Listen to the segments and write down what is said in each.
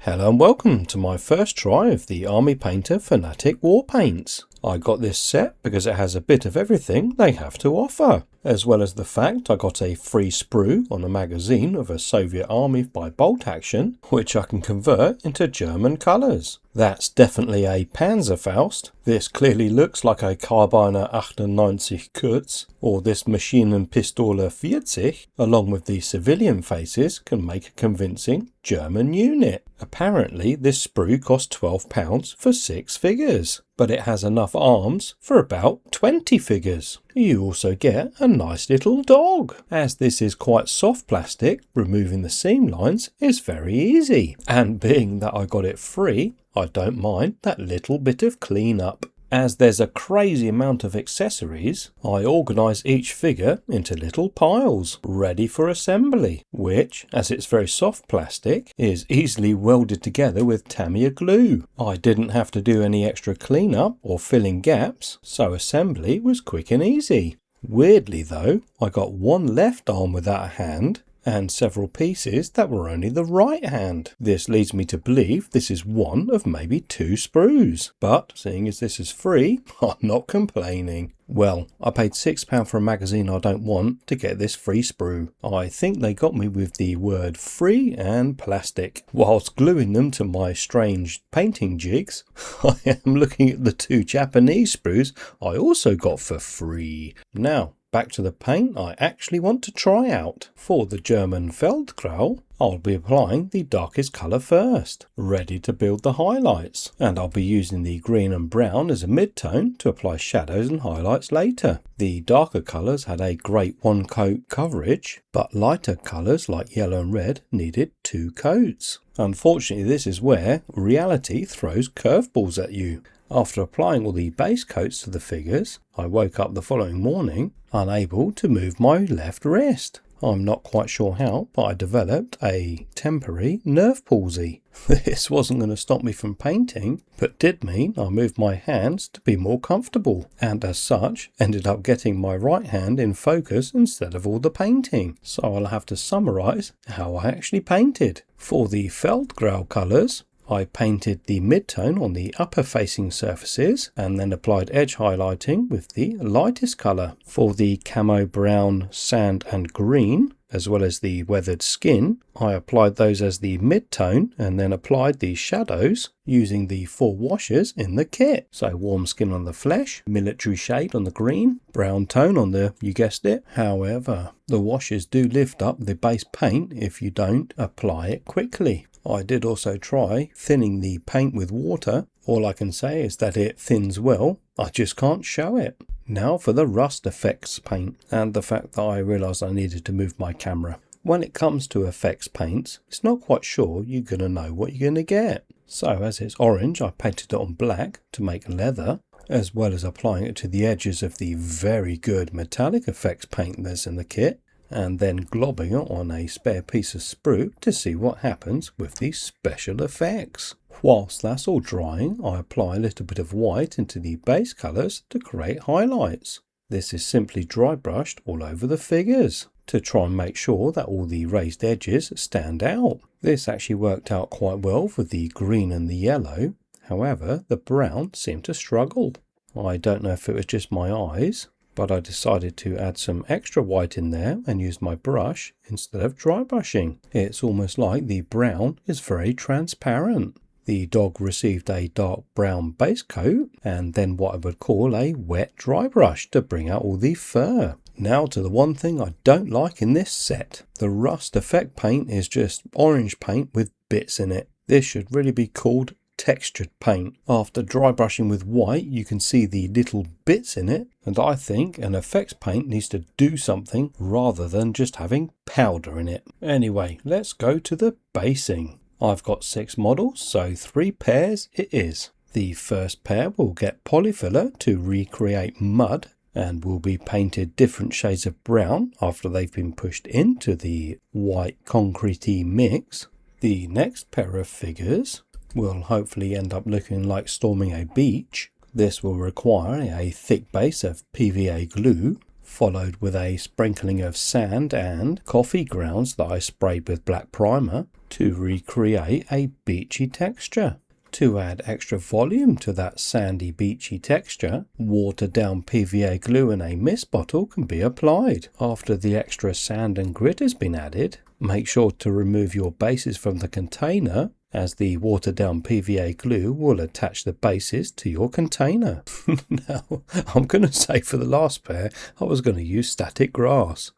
Hello and welcome to my first try of the Army Painter Fanatic War Paints. I got this set because it has a bit of everything they have to offer, as well as the fact I got a free sprue on a magazine of a Soviet army by bolt action, which I can convert into German colours. That's definitely a Panzerfaust. This clearly looks like a Carbiner 98 Kurz, or this Maschinenpistole 40, along with the civilian faces, can make a convincing German unit. Apparently this sprue cost £12 for 6 figures, but it has enough arms for about 20 figures. You also get a nice little dog. As this is quite soft plastic, removing the seam lines is very easy, and being that I got it free, I don't mind that little bit of cleanup. As there's a crazy amount of accessories, I organise each figure into little piles, ready for assembly, which, as it's very soft plastic, is easily welded together with Tamiya glue. I didn't have to do any extra cleanup or filling gaps, so assembly was quick and easy. Weirdly though, I got one left arm without a hand, and several pieces that were only the right hand. This leads me to believe this is one of maybe 2 sprues, but seeing as this is free, I'm not complaining. Well, I paid £6 for a magazine I don't want to get this free sprue. I think they got me with the word free and plastic. Whilst gluing them to my strange painting jigs, I am looking at the 2 Japanese sprues I also got for free. Now, back to the paint I actually want to try out. For the German Feldgrau, I'll be applying the darkest colour first, ready to build the highlights, and I'll be using the green and brown as a mid-tone to apply shadows and highlights later. The darker colours had a great 1-coat coverage, but lighter colours like yellow and red needed 2 coats. Unfortunately, this is where reality throws curveballs at you. After applying all the base coats to the figures, I woke up the following morning unable to move my left wrist. I'm not quite sure how, but I developed a temporary nerve palsy. This wasn't going to stop me from painting, but did mean I moved my hands to be more comfortable, and as such ended up getting my right hand in focus instead of all the painting. So I'll have to summarise how I actually painted. For the Feldgrau colours, I painted the mid-tone on the upper facing surfaces and then applied edge highlighting with the lightest colour. For the camo brown, sand and green, as well as the weathered skin, I applied those as the mid-tone and then applied the shadows using the 4 washes in the kit. So warm skin on the flesh, military shade on the green, brown tone on the, you guessed it. However, the washes do lift up the base paint if you don't apply it quickly. I did also try thinning the paint with water. All I can say is that it thins well, I just can't show it. Now for the rust effects paint, and the fact that I realised I needed to move my camera. When it comes to effects paints, it's not quite sure you're going to know what you're going to get. So as it's orange, I painted it on black to make leather, as well as applying it to the edges of the very good metallic effects paint that's in the kit, and then globbing it on a spare piece of sprue to see what happens with the special effects. Whilst that's all drying, I apply a little bit of white into the base colours to create highlights. This is simply dry brushed all over the figures to try and make sure that all the raised edges stand out. This actually worked out quite well for the green and the yellow, however the brown seemed to struggle. I don't know if it was just my eyes, but I decided to add some extra white in there and use my brush instead of dry brushing. It's almost like the brown is very transparent. The dog received a dark brown base coat and then what I would call a wet dry brush to bring out all the fur. Now to the one thing I don't like in this set. The rust effect paint is just orange paint with bits in it. This should really be called textured paint. After dry brushing with white, you can see the little bits in it, and I think an effects paint needs to do something rather than just having powder in it. Anyway, let's go to the basing. I've got 6 models, so 3 pairs it is. The first pair will get polyfiller to recreate mud and will be painted different shades of brown after they've been pushed into the white concretey mix. The next pair of figures will hopefully end up looking like storming a beach. This will require a thick base of PVA glue, followed with a sprinkling of sand and coffee grounds that I sprayed with black primer. to recreate a beachy texture. To add extra volume to that sandy beachy texture, watered down PVA glue in a mist bottle can be applied. After the extra sand and grit has been added, make sure to remove your bases from the container, as the watered down PVA glue will attach the bases to your container. Now, I'm going to say for the last pair, I was going to use static grass.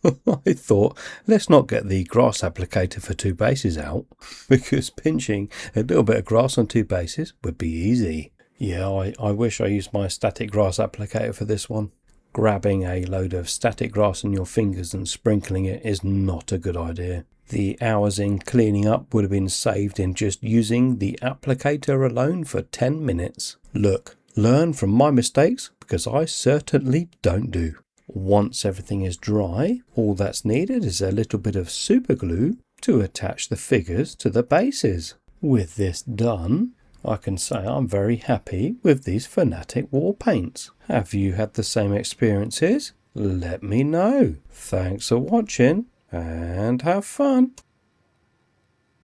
I thought, let's not get the grass applicator for 2 bases out, because pinching a little bit of grass on 2 bases would be easy. Yeah, I wish I used my static grass applicator for this one. Grabbing a load of static grass in your fingers and sprinkling it is not a good idea. The hours in cleaning up would have been saved in just using the applicator alone for 10 minutes. Look, learn from my mistakes, because I certainly don't do. Once everything is dry, all that's needed is a little bit of super glue to attach the figures to the bases. With this done, I can say I'm very happy with these Fanatic war paints. Have you had the same experiences? Let me know. Thanks for watching and have fun.